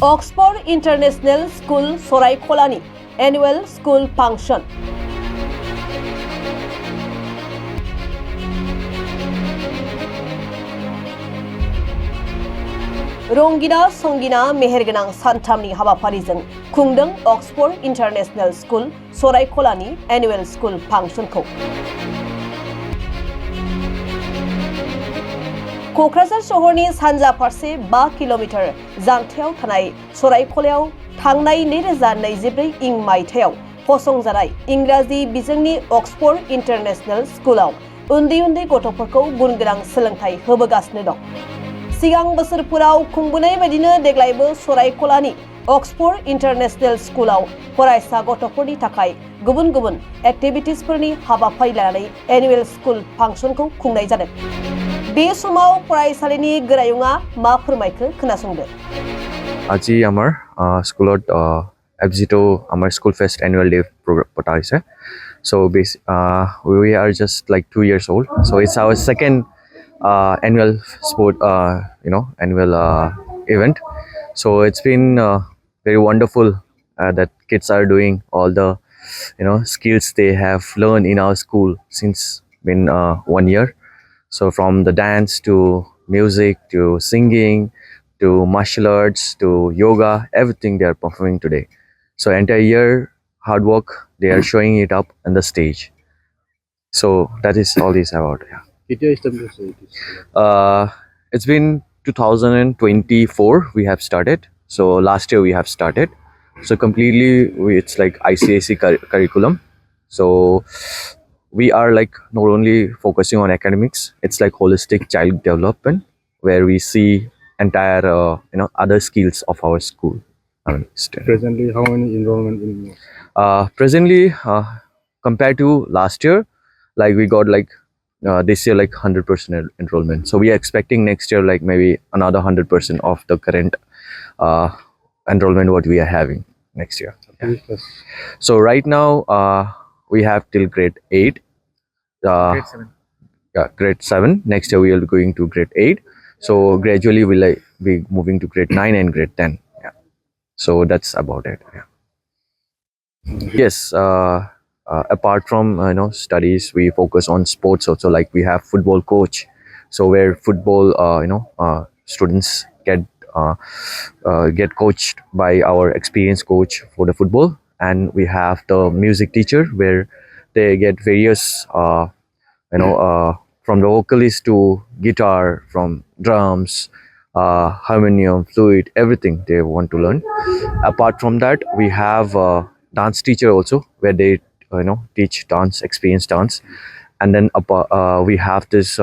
Oxford International School Soraikholani Annual School Function. रंगिना संगिना मेहेरगोनां सानथामनि हाबाफारिजों खुंदों अक्सफोर्ड इन्टारनेशनेल स्कुल सरायखलानि एनुअल स्कुल फांसनखौ। क'क्राझार शहरनि सानजा फारसे 5 किल'मिटार जानथायाव थानाय सरायखलायाव थांनाय 2024 इं मायथाइयाव फसंजानाय इंराजि बिजोंनि अक्सफोर्ड इन्टारनेशनेल स्कुलाव उन्दै उन्दै गथ'फोरखौ गुनगोनां सोलोंथाइ होबोगासिनो दं। सिगां बोसोरफोराव खुंबोनाय बायदिनो देग्लायबो सरायखलानि अक्सफोर्ड इन्टारनेशनेल स्कुलाव फरायसा गथ'फोरनि थाखाय गुबुन गुबुन एक्टिभिटिसफोरनि हाबाफारि लानानै एनुअल स्कुल फांसनखौ खुंनाय जादों। बे समाव फरायसालिनि गोरायुङा मा फोरमायखो खोनासंदो। আজি আমাৰ স্কুলত এফজিটো আমাৰ স্কুল ফেষ্ট এনুৱেল ডে পতা হৈছে। So we are just like 2 years old. So it's our second annual sport annual event. So it's been very wonderful that kids are doing all the skills they have learned in our school since been 1 year. So from the dance to music to singing to martial arts to yoga, everything they are performing today. So entire year hard work, they are showing it up on the stage. So that is all this about. Yeah. It's been 2024 we have started. So last year we have started. So completely it's like ICSE curriculum. So we are like not only focusing on academics, it's like holistic child development where we see entire other skills of our school. Presently, how many enrollment in presently compared to last year, like we got like this year like 100% enrollment. So we are expecting next year like maybe another 100% of the current enrollment what we are having next year. Yeah. So right now we have till grade 8. grade 7? Yeah, grade 7. Next year we will be going to grade 8. So gradually we'll like be moving to grade 9 and grade 10. Yeah. So that's about it. Yeah. Yes. Apart from studies, we focus on sports also. Like we have football coach. So where football students get coached by our experienced coach for the football, and we have the music teacher where they get various from the vocalist to guitar, from drums, harmonium, flute, everything they want to learn. Apart from that, we have a dance teacher also where they teach dance, experienced dance. And then we have this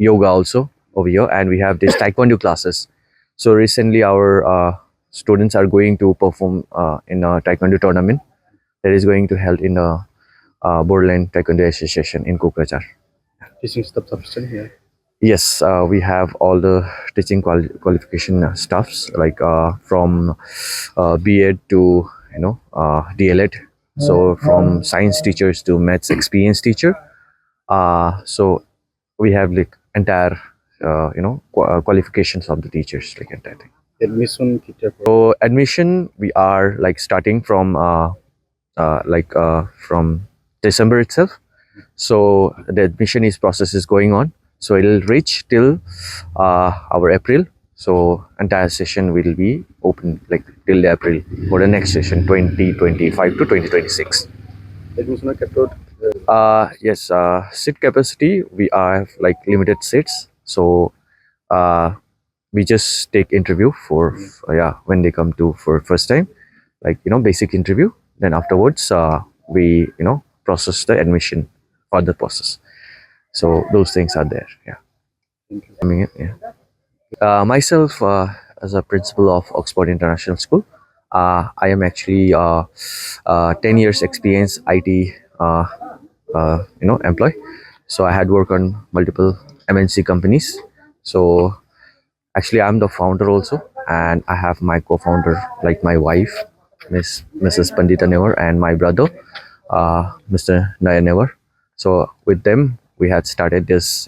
yoga also over here, and we have this taekwondo classes. So recently our students are going to perform in a taekwondo tournament that is going to held in the Borderland Taekwondo Association in Kokrajhar. Teaching staff sufficient here? Yes, we have all the teaching qualification stuffs like from B.Ed to D.El.Ed. So from science teachers to maths experienced teacher. So we have like entire qualifications of the teachers, like entire thing. Admission teacher. So admission we are like starting from from December itself. So the admission process is going on. So it'll reach till our April. So entire session will be open like till April for the next session 2025 to 2026. Admission capped. Yes, seat capacity we have like limited seats. So we just take interview for when they come to for first time, like basic interview. Then afterwards we process the admission for the process. So those things are there. Yeah. Myself as a principal of Oxford International School, I am actually 10 years experience IT employee. So I had worked on multiple MNC companies. So actually I'm the founder also, and I have my co-founder like my wife Mrs. Pandita Nevar and my brother Mr. Naya Nevar. So with them we had started this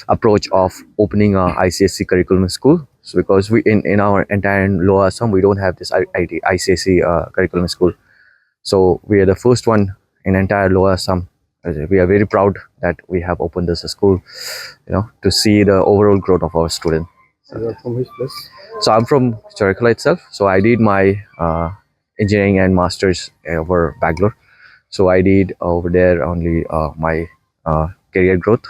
approach of opening a ICSE curriculum school. So because we in our entire Lower Assam we don't have this ICSE curriculum school. So we are the first one in entire Lower Assam. We are very proud that we have opened this school, to see the overall growth of our student. You are from which place? So I'm from Charaikala itself. So I did my engineering and masters over Bangalore. So I did over there only my career growth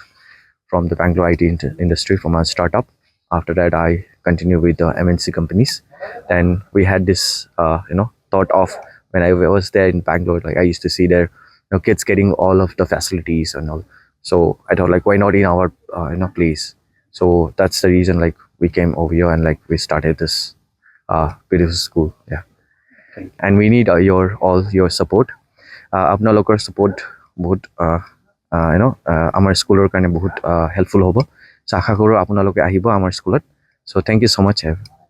from the Bangalore IT industry from a startup. After that, I continue with the MNC companies. Then we had this, thought of when I was there in Bangalore, like I used to see there, kids getting all of the facilities and all. So I thought, like, why not in our, place? So that's the reason, like, we came over here and like we started this beautiful school. Yeah, and we need all your support. আপোনালোকৰ support বহুত আমাৰ স্কুলৰ কাৰণে বহুত helpful হ'ব। So আশা কৰোঁ আপোনালোকে আহিব আমাৰ স্কুলত। So thank you so much.